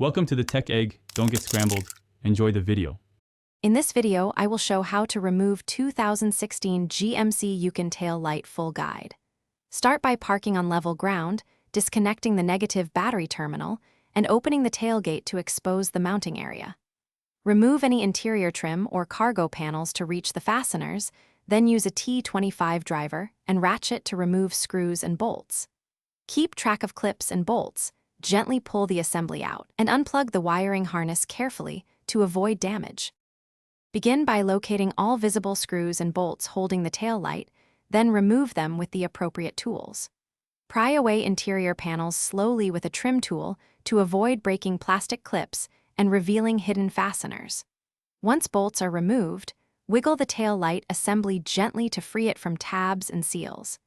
Welcome to the Tech Egg. Don't get scrambled. Enjoy the video. In this video, I will show how to remove 2016 GMC Yukon tail light full guide. Start by parking on level ground, disconnecting the negative battery terminal, and opening the tailgate to expose the mounting area. Remove any interior trim or cargo panels to reach the fasteners, then use a T25 driver and ratchet to remove screws and bolts. Keep track of clips and bolts, gently pull the assembly out, and unplug the wiring harness carefully to avoid damage. Begin by locating all visible screws and bolts holding the tail light, then remove them with the appropriate tools. Pry away interior panels slowly with a trim tool to avoid breaking plastic clips and revealing hidden fasteners. Once bolts are removed, wiggle the tail light assembly gently to free it from tabs and seals.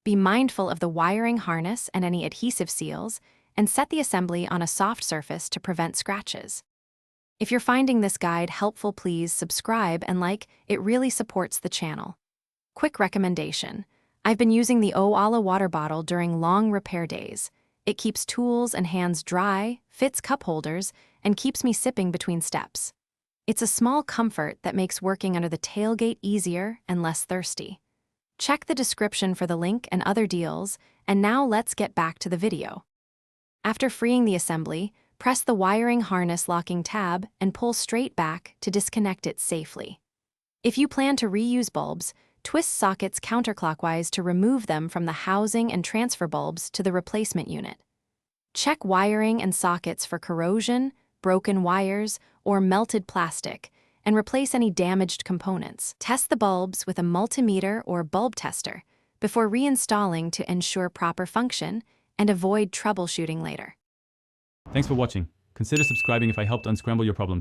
Be mindful of the wiring harness and any adhesive seals, and set the assembly on a soft surface to prevent scratches. If you're finding this guide helpful, please subscribe and like, it really supports the channel. Quick recommendation: I've been using the Oala water bottle during long repair days. It keeps tools and hands dry, fits cup holders, and keeps me sipping between steps. It's a small comfort that makes working under the tailgate easier and less thirsty. Check the description for the link and other deals, and now let's get back to the video. After freeing the assembly, press the wiring harness locking tab and pull straight back to disconnect it safely. If you plan to reuse bulbs, twist sockets counterclockwise to remove them from the housing and transfer bulbs to the replacement unit. Check wiring and sockets for corrosion, broken wires, or melted plastic, and replace any damaged components. Test the bulbs with a multimeter or bulb tester before reinstalling to ensure proper function and avoid troubleshooting later. Thanks for watching. Consider subscribing if I helped unscramble your problems.